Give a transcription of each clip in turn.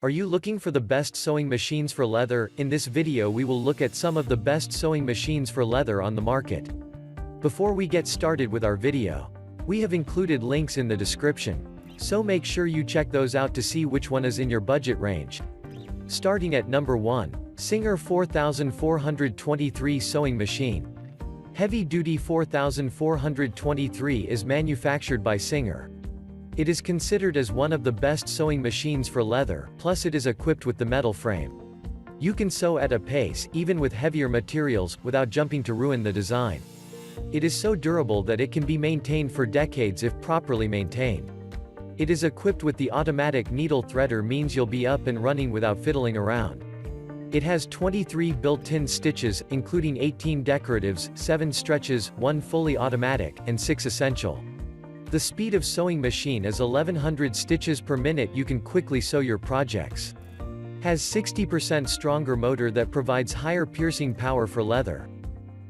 Are you looking for the best sewing machines for leather? In this video we will look at some of the best sewing machines for leather on the market. Before we get started with our video, we have included links in the description, so make sure you check those out to see which one is in your budget range. Starting at number 1, Singer 4423 Sewing Machine. Heavy Duty 4423 is manufactured by Singer. It is considered as one of the best sewing machines for leather, plus it is equipped with the metal frame. You can sew at a pace, even with heavier materials, without jumping to ruin the design. It is so durable that it can be maintained for decades if properly maintained. It is equipped with the automatic needle threader, means you'll be up and running without fiddling around. It has 23 built-in stitches, including 18 decoratives, 7 stretches, 1 fully automatic, and 6 essential. The speed of sewing machine is 1100 stitches per minute. You can quickly sew your projects. Has 60% stronger motor that provides higher piercing power for leather.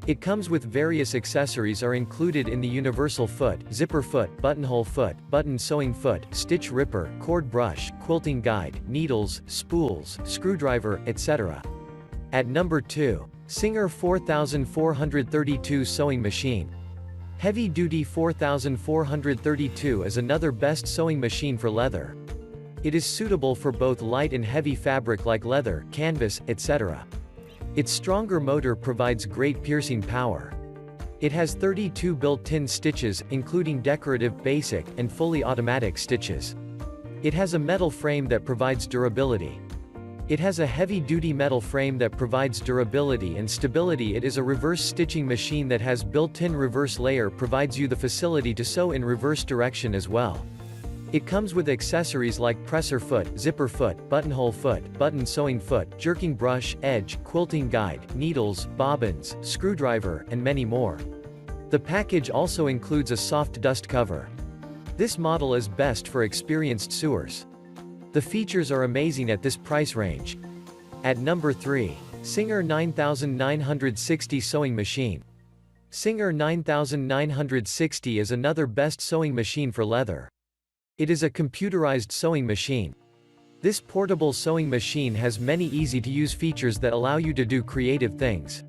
It comes with various accessories are included in the universal foot, zipper foot, buttonhole foot, button sewing foot, stitch ripper, cord brush, quilting guide, needles, spools, screwdriver, etc. At number 2, Singer 4432 Sewing Machine. Heavy Duty 4432 is another best sewing machine for leather. It is suitable for both light and heavy fabric like leather, canvas, etc. Its stronger motor provides great piercing power. It has 32 built-in stitches, including decorative, basic, and fully automatic stitches. It has a metal frame that provides durability. It has a heavy-duty metal frame that provides durability and stability. It is a reverse stitching machine that has built-in reverse layer, provides you the facility to sew in reverse direction as well. It comes with accessories like presser foot, zipper foot, buttonhole foot, button sewing foot, jerking brush, edge, quilting guide, needles, bobbins, screwdriver, and many more. The package also includes a soft dust cover. This model is best for experienced sewers. The features are amazing at this price range. At number 3, Singer 9960 Sewing Machine. Singer 9960 is another best sewing machine for leather. It is a computerized sewing machine. This portable sewing machine has many easy-to-use features that allow you to do creative things.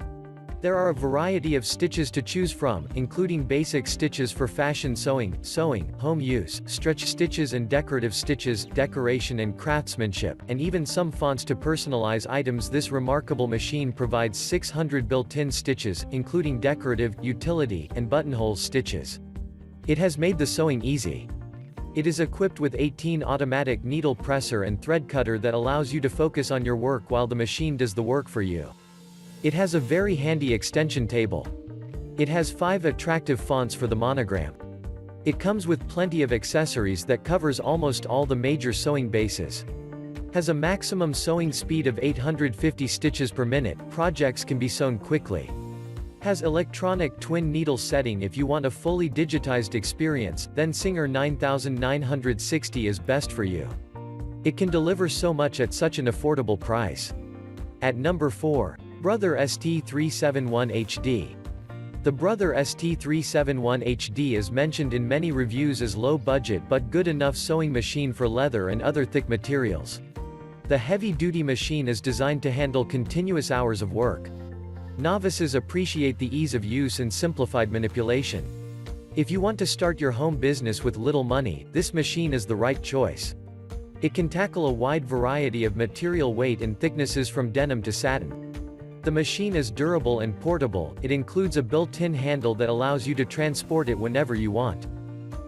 There are a variety of stitches to choose from, including basic stitches for fashion sewing, home use, stretch stitches and decorative stitches, decoration and craftsmanship, and even some fonts to personalize items. This remarkable machine provides 600 built-in stitches, including decorative, utility, and buttonhole stitches. It has made the sewing easy. It is equipped with 18 automatic needle presser and thread cutter that allows you to focus on your work while the machine does the work for you. It has a very handy extension table. It has 5 attractive fonts for the monogram. It comes with plenty of accessories that covers almost all the major sewing bases. Has a maximum sewing speed of 850 stitches per minute, projects can be sewn quickly. Has electronic twin needle setting. If you want a fully digitized experience, then Singer 9960 is best for you. It can deliver so much at such an affordable price. At number 4, Brother ST371 HD. The Brother ST371 HD is mentioned in many reviews as low budget but good enough sewing machine for leather and other thick materials. The heavy-duty machine is designed to handle continuous hours of work. Novices appreciate the ease of use and simplified manipulation. If you want to start your home business with little money, this machine is the right choice. It can tackle a wide variety of material weight and thicknesses from denim to satin. The machine is durable and portable. It includes a built-in handle that allows you to transport it whenever you want.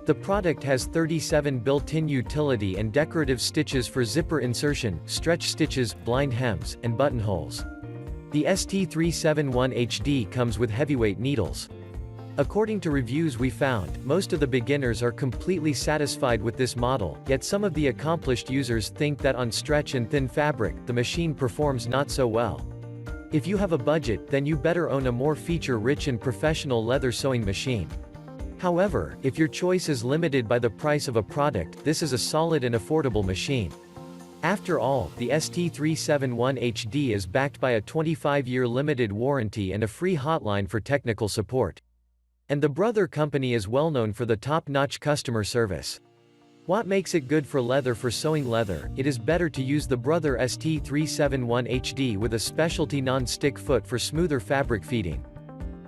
The product has 37 built-in utility and decorative stitches for zipper insertion, stretch stitches, blind hems, and buttonholes. The ST371 HD comes with heavyweight needles. According to reviews we found, most of the beginners are completely satisfied with this model, yet some of the accomplished users think that on stretch and thin fabric, the machine performs not so well. If you have a budget, then you better own a more feature-rich and professional leather sewing machine. However, if your choice is limited by the price of a product, this is a solid and affordable machine. After all, the ST371 HD is backed by a 25-year limited warranty and a free hotline for technical support. And the Brother company is well known for the top-notch customer service. What makes it good for leather? For sewing leather, it is better to use the Brother ST371HD with a specialty non-stick foot for smoother fabric feeding.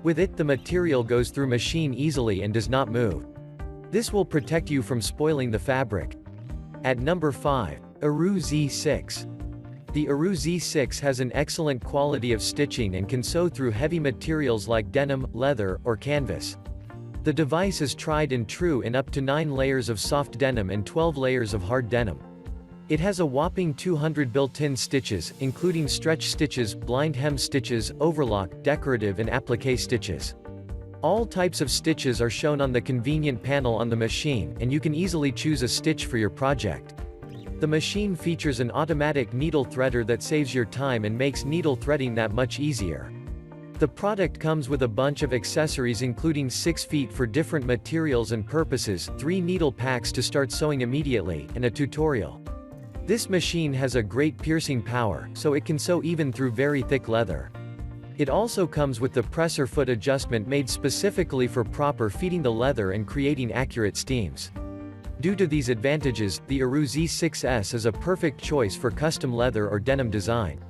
With it, the material goes through machine easily and does not move. This will protect you from spoiling the fabric. At number 5. Heureux Z6. The Heureux Z6 has an excellent quality of stitching and can sew through heavy materials like denim, leather, or canvas. The device is tried and true in up to 9 layers of soft denim and 12 layers of hard denim. It has a whopping 200 built-in stitches, including stretch stitches, blind hem stitches, overlock, decorative and applique stitches. All types of stitches are shown on the convenient panel on the machine, and you can easily choose a stitch for your project. The machine features an automatic needle threader that saves your time and makes needle threading that much easier. The product comes with a bunch of accessories including 6 feet for different materials and purposes, 3 needle packs to start sewing immediately, and a tutorial. This machine has a great piercing power, so it can sew even through very thick leather. It also comes with the presser foot adjustment made specifically for proper feeding the leather and creating accurate steams. Due to these advantages, the Heureux Z6S is a perfect choice for custom leather or denim design.